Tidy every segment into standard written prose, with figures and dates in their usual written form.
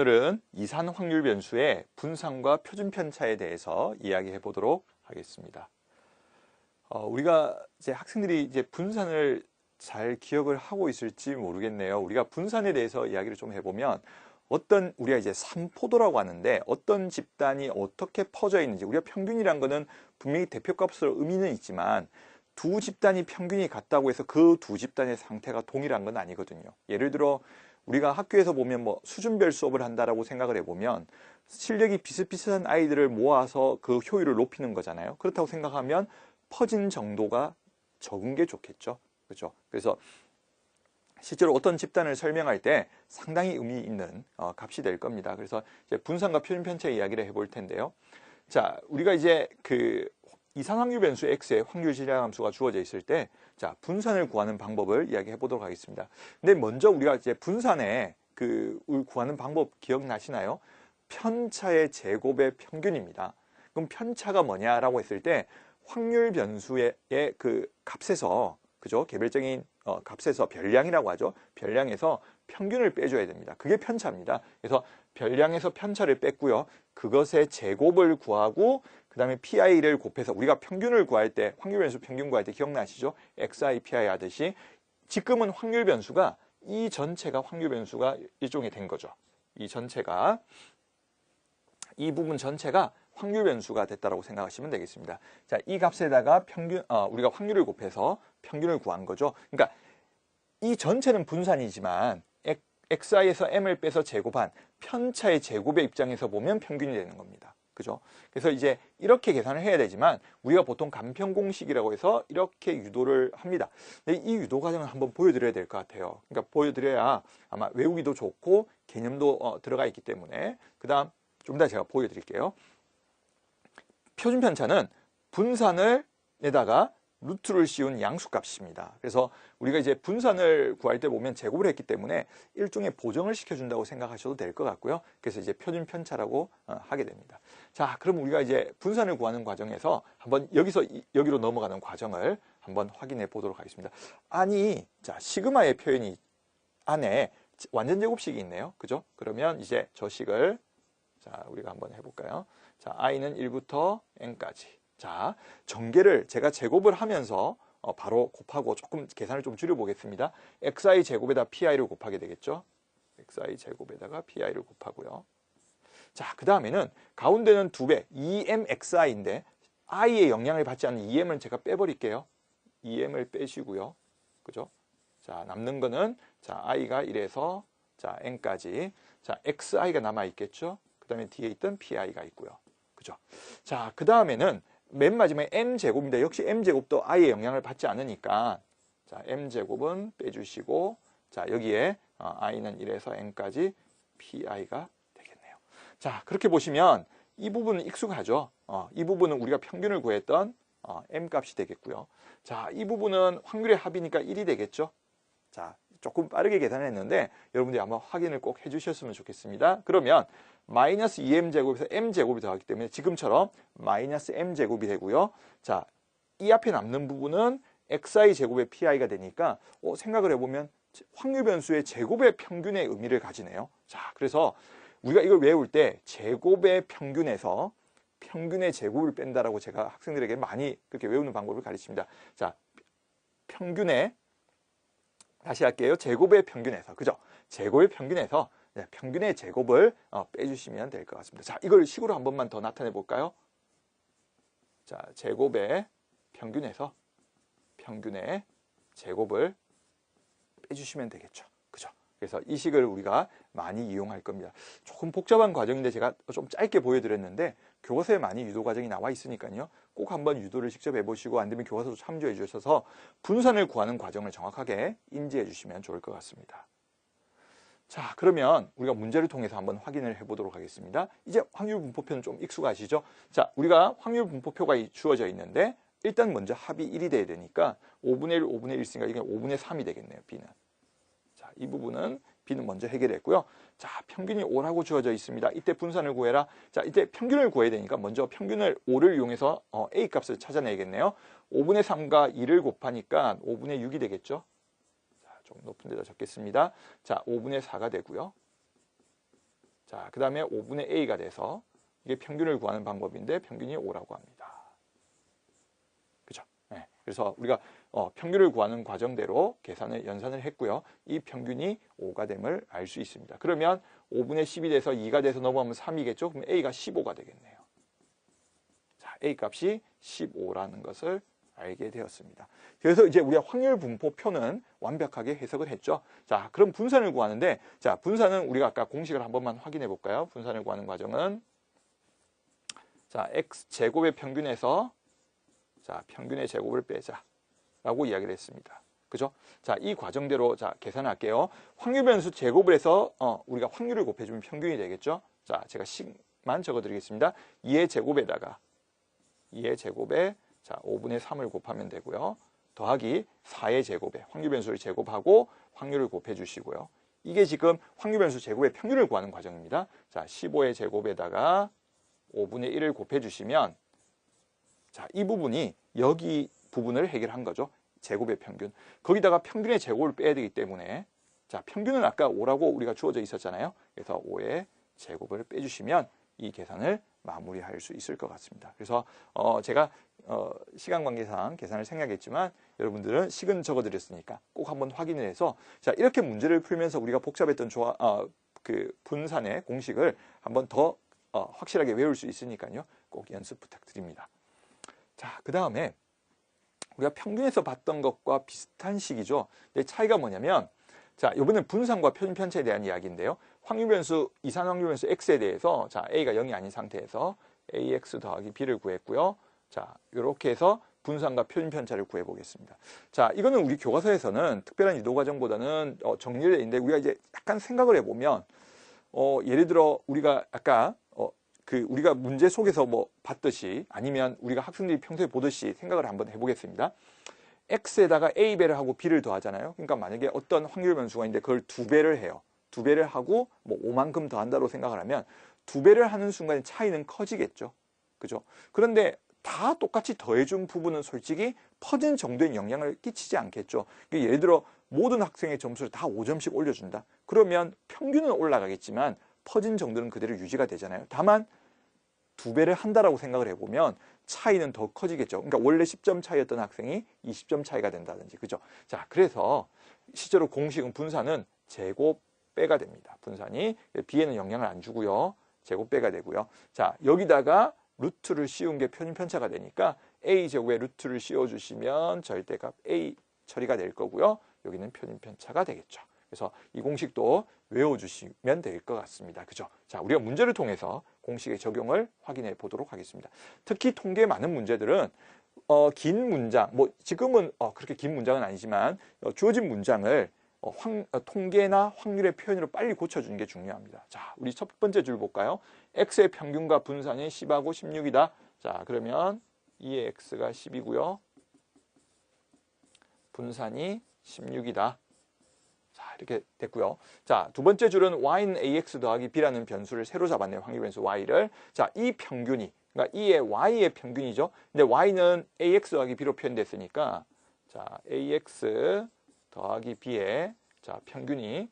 오늘은 이산 확률 변수의 분산과 표준 편차에 대해서 이야기해 보도록 하겠습니다. 우리가 이제 학생들이 이제 분산을 잘 기억을 하고 있을지 모르겠네요. 우리가 분산에 대해서 이야기를 좀 해보면 우리가 이제 삼포도라고 하는데 어떤 집단이 어떻게 퍼져 있는지, 우리가 평균이란 거는 분명히 대표값으로 의미는 있지만 두 집단이 평균이 같다고 해서 그 두 집단의 상태가 동일한 건 아니거든요. 예를 들어 우리가 학교에서 보면 뭐 수준별 수업을 한다라고 생각을 해보면 실력이 비슷비슷한 아이들을 모아서 그 효율을 높이는 거잖아요. 그렇다고 생각하면 퍼진 정도가 적은 게 좋겠죠. 그렇죠? 그래서 실제로 어떤 집단을 설명할 때 상당히 의미 있는 값이 될 겁니다. 그래서 이제 분산과 표준 편차 이야기를 해볼 텐데요. 자, 우리가 이제 그 이산 확률 변수 x의 확률 질량 함수가 주어져 있을 때, 자, 분산을 구하는 방법을 이야기해 보도록 하겠습니다. 근데 먼저 우리가 이제 분산의 구하는 방법 기억나시나요? 편차의 제곱의 평균입니다. 그럼 편차가 뭐냐라고 했을 때 확률 변수의 그 값에서, 그죠? 개별적인 값에서 별량이라고 하죠. 별량에서 평균을 빼줘야 됩니다. 그게 편차입니다. 그래서 별량에서 편차를 뺐고요. 그것의 제곱을 구하고 그 다음에 PI를 곱해서 우리가 평균을 구할 때, 확률 변수 평균 구할 때 기억나시죠? XI, PI 하듯이 지금은 확률 변수가 이 전체가 확률 변수가 일종의 된 거죠. 이 전체가, 이 부분 전체가 확률 변수가 됐다라고 생각하시면 되겠습니다. 자, 이 값에다가 우리가 확률을 곱해서 평균을 구한 거죠. 그러니까 이 전체는 분산이지만 XI에서 M을 빼서 제곱한 편차의 제곱의 입장에서 보면 평균이 되는 겁니다. 그죠? 그래서 이제 이렇게 계산을 해야 되지만 우리가 보통 간편 공식이라고 해서 이렇게 유도를 합니다. 근데 이 유도 과정을 한번 보여드려야 될 것 같아요. 그러니까 보여드려야 아마 외우기도 좋고 개념도 들어가 있기 때문에, 그 다음 좀 이따 제가 보여드릴게요. 표준 편차는 분산을 에다가 루트를 씌운 양수값입니다. 그래서 우리가 이제 분산을 구할 때 보면 제곱을 했기 때문에 일종의 보정을 시켜준다고 생각하셔도 될 것 같고요. 그래서 이제 표준 편차라고 하게 됩니다. 자, 그럼 우리가 이제 분산을 구하는 과정에서 한번 여기로 넘어가는 과정을 한번 확인해 보도록 하겠습니다. 아니, 자, 시그마의 표현이 안에 완전 제곱식이 있네요. 그죠? 그러면 이제 저 식을, 자, 우리가 한번 해볼까요? 자, i는 1부터 n까지. 자, 전개를 제가 제곱을 하면서 바로 곱하고 조금 계산을 좀 줄여보겠습니다. xi 제곱에다 pi를 곱하게 되겠죠. xi 제곱에다가 pi를 곱하고요. 자, 그 다음에는 가운데는 2배 2mxi인데 i의 영향을 받지 않는 2m은 제가 빼버릴게요. 2m을 빼시고요. 그죠? 자, 남는 거는 자, i가 1에서 자, n까지. 자, xi가 남아 있겠죠. 그 다음에 뒤에 있던 pi가 있고요. 그죠? 자, 그 다음에는 맨 마지막에 m제곱인데 역시 m제곱도 i의 영향을 받지 않으니까 자, m제곱은 빼주시고, 자, 여기에 i는 1에서 n까지 pi가 되겠네요. 자, 그렇게 보시면 이 부분은 익숙하죠. 이 부분은 우리가 평균을 구했던 m값이 되겠고요. 자, 이 부분은 확률의 합이니까 1이 되겠죠. 자, 조금 빠르게 계산했는데 여러분들이 한번 확인을 꼭 해주셨으면 좋겠습니다. 그러면 마이너스 2m제곱에서 m제곱이 더하기 때문에 지금처럼 마이너스 m제곱이 되고요. 자, 이 앞에 남는 부분은 xi 제곱의 pi가 되니까 생각을 해보면 확률 변수의 제곱의 평균의 의미를 가지네요. 자, 그래서 우리가 이걸 외울 때 제곱의 평균에서 평균의 제곱을 뺀다라고 제가 학생들에게 많이 그렇게 외우는 방법을 가르칩니다. 자, 평균의, 다시 할게요. 제곱의 평균에서, 그죠? 제곱의 평균에서 평균의 제곱을 빼주시면 될 것 같습니다. 자, 이걸 식으로 한 번만 더 나타내 볼까요? 자, 제곱의 평균에서 평균의 제곱을 빼주시면 되겠죠. 그죠? 그래서 이 식을 우리가 많이 이용할 겁니다. 조금 복잡한 과정인데 제가 좀 짧게 보여드렸는데 교과서에 많이 유도 과정이 나와 있으니까요. 꼭 한번 유도를 직접 해보시고 안 되면 교과서도 참조해 주셔서 분산을 구하는 과정을 정확하게 인지해 주시면 좋을 것 같습니다. 자, 그러면 우리가 문제를 통해서 한번 확인을 해보도록 하겠습니다. 이제 확률 분포표는 좀 익숙하시죠? 자, 우리가 확률 분포표가 주어져 있는데 일단 먼저 합이 1이 돼야 되니까 5분의 1, 5분의 1 있으니까 이게 5분의 3이 되겠네요. B는. 자, 이 부분은 B는 먼저 해결했고요. 자, 평균이 5라고 주어져 있습니다. 이때 분산을 구해라. 자, 이때 평균을 구해야 되니까 먼저 평균을 5를 이용해서 A 값을 찾아내야겠네요. 5분의 3과 2를 곱하니까 5분의 6이 되겠죠. 자, 좀 높은 데다 적겠습니다. 자, 5분의 4가 되고요. 자, 그 다음에 5분의 a가 돼서 이게 평균을 구하는 방법인데 평균이 5라고 합니다. 그죠? 네. 그래서 우리가 평균을 구하는 과정대로 계산을 연산을 했고요. 이 평균이 5가 됨을 알 수 있습니다. 그러면 5분의 10이 돼서 2가 돼서 넘어가면 3이겠죠? 그럼 a가 15가 되겠네요. 자, a 값이 15라는 것을 알게 되었습니다. 그래서 이제 우리가 확률 분포표는 완벽하게 해석을 했죠. 자, 그럼 분산을 구하는데, 자, 분산은 우리가 아까 공식을 한 번만 확인해 볼까요? 분산을 구하는 과정은, 자, x제곱의 평균에서, 자, 평균의 제곱을 빼자 라고 이야기를 했습니다. 그죠? 자, 이 과정대로, 자, 계산할게요. 확률 변수 제곱을 해서, 우리가 확률을 곱해주면 평균이 되겠죠? 자, 제가 식만 적어 드리겠습니다. 2의 제곱에다가, 2의 제곱에 자, 5분의 3을 곱하면 되고요. 더하기 4의 제곱에 확률 변수를 제곱하고 확률을 곱해 주시고요. 이게 지금 확률 변수 제곱의 평균을 구하는 과정입니다. 자, 15의 제곱에다가 5분의 1을 곱해 주시면 자, 이 부분이 여기 부분을 해결한 거죠. 제곱의 평균. 거기다가 평균의 제곱을 빼야 되기 때문에 자, 평균은 아까 5라고 우리가 주어져 있었잖아요. 그래서 5의 제곱을 빼주시면 이 계산을 마무리할 수 있을 것 같습니다. 그래서 제가 시간 관계상 계산을 생략했지만 여러분들은 식은 적어드렸으니까 꼭 한번 확인을 해서 자, 이렇게 문제를 풀면서 우리가 복잡했던 그 분산의 공식을 한번 더 확실하게 외울 수 있으니까요. 꼭 연습 부탁드립니다. 자, 그 다음에 우리가 평균에서 봤던 것과 비슷한 식이죠. 근데 차이가 뭐냐면 자, 이번엔 분산과 표준 편차에 대한 이야기인데요. 확률 변수, 이산 확률 변수 x에 대해서 자, a가 0이 아닌 상태에서 ax 더하기 b를 구했고요. 자, 이렇게 해서 분산과 표준 편차를 구해 보겠습니다. 자, 이거는 우리 교과서에서는 특별한 유도 과정보다는 정리를 했는데 우리가 이제 약간 생각을 해보면 예를 들어 우리가 아까 우리가 문제 속에서 뭐 봤듯이 아니면 우리가 학생들이 평소에 보듯이 생각을 한번 해보겠습니다. x에다가 a배를 하고 b를 더하잖아요. 그러니까 만약에 어떤 확률 변수가 있는데 그걸 2배를 해요. 2배를 하고 뭐 5만큼 더한다고 생각을 하면 2배를 하는 순간에 차이는 커지겠죠. 그죠? 그런데 다 똑같이 더해준 부분은 솔직히 퍼진 정도의 영향을 끼치지 않겠죠. 예를 들어 모든 학생의 점수를 다 5점씩 올려준다. 그러면 평균은 올라가겠지만 퍼진 정도는 그대로 유지가 되잖아요. 다만 2배를 한다라고 생각을 해보면 차이는 더 커지겠죠. 그러니까 원래 10점 차이였던 학생이 20점 차이가 된다든지. 그죠? 자, 그래서 실제로 공식은 분산은 제곱 빼가 됩니다. 분산이 b에는 영향을 안 주고요. 제곱 빼가 되고요. 자, 여기다가 루트를 씌운 게 표준 편차가 되니까 a제곱에 루트를 씌워주시면 절대값 a 처리가 될 거고요. 여기는 표준 편차가 되겠죠. 그래서 이 공식도 외워주시면 될 것 같습니다. 그죠? 자, 우리가 문제를 통해서 공식의 적용을 확인해 보도록 하겠습니다. 특히 통계 많은 문제들은 긴 문장, 뭐 지금은 그렇게 긴 문장은 아니지만 주어진 문장을 통계나 확률의 표현으로 빨리 고쳐주는 게 중요합니다. 자, 우리 첫 번째 줄 볼까요? x의 평균과 분산이 10하고 16이다. 자, 그러면 2의 x가 10이고요. 분산이 16이다. 자, 이렇게 됐고요. 자, 두 번째 줄은 y는 ax 더하기 b라는 변수를 새로 잡았네요. 확률 변수 y를. 자, 이 평균이, 그러니까 이의 y의 평균이죠. 근데 y는 ax 더하기 b로 표현됐으니까 자, ax 더하기 b의 자, 평균이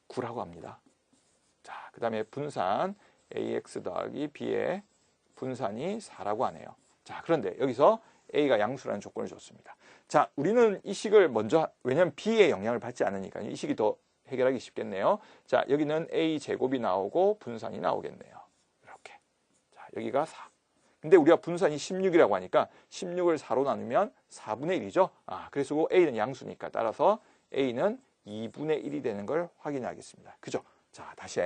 9라고 합니다. 자, 그 다음에 분산 ax 더하기 b의 분산이 4라고 하네요. 자, 그런데 여기서 a가 양수라는 조건을 줬습니다. 자, 우리는 이 식을 먼저, 왜냐하면 b의 영향을 받지 않으니까 이 식이 더 해결하기 쉽겠네요. 자, 여기는 a 제곱이 나오고 분산이 나오겠네요. 이렇게. 자, 여기가 4. 근데 우리가 분산이 16이라고 하니까 16을 4로 나누면 4분의 1이죠. 그래서 a는 양수니까 따라서 a는 2분의 1이 되는 걸 확인하겠습니다. 그죠? 자, 다시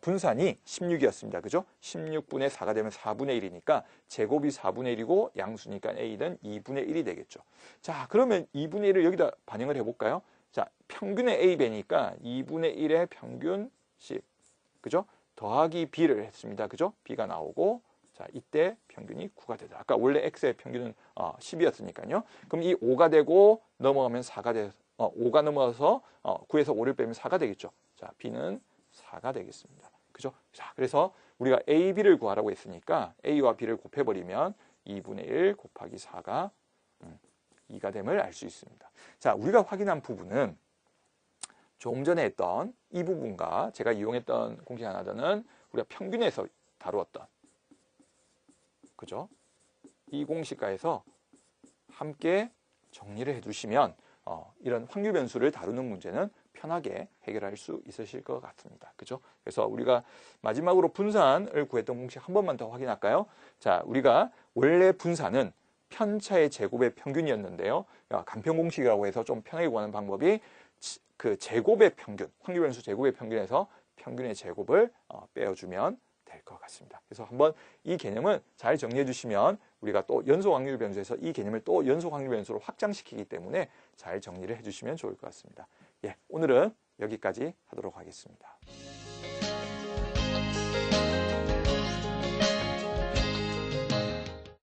분산이 16이었습니다. 그죠? 16분의 4가 되면 4분의 1이니까 제곱이 4분의 1이고 양수니까 a는 2분의 1이 되겠죠. 자, 그러면 2분의 1을 여기다 반영을 해볼까요? 자, 평균의 a배니까 2분의 1의 평균 10. 그죠? 더하기 b를 했습니다. 그죠? b가 나오고 자, 이때 평균이 9가 되죠. 아까 원래 x의 평균은 10이었으니까요. 그럼 이 5가 되고 넘어가면 4가 돼서 5가 넘어가서 9에서 5를 빼면 4가 되겠죠. 자, b는 4가 되겠습니다. 그죠? 자, 그래서 우리가 a, b를 구하라고 했으니까 a와 b를 곱해버리면 2분의 1 곱하기 4가 2가 됨을 알 수 있습니다. 자, 우리가 확인한 부분은 조금 전에 했던 이 부분과 제가 이용했던 공식 하나 더는 우리가 평균에서 다루었던, 그죠? 이 공식과에서 함께 정리를 해두시면 이런 확률 변수를 다루는 문제는 편하게 해결할 수 있으실 것 같습니다. 그죠? 그래서 우리가 마지막으로 분산을 구했던 공식 한 번만 더 확인할까요? 자, 우리가 원래 분산은 편차의 제곱의 평균이었는데요. 간편 공식이라고 해서 좀 편하게 구하는 방법이 그 제곱의 평균, 확률 변수 제곱의 평균에서 평균의 제곱을 빼어주면 될 것 같습니다. 그래서 한번 이 개념은 잘 정리해 주시면 우리가 또 연속 확률 변수에서 이 개념을 또 연속 확률 변수로 확장시키기 때문에 잘 정리를 해 주시면 좋을 것 같습니다. 예, 오늘은 여기까지 하도록 하겠습니다.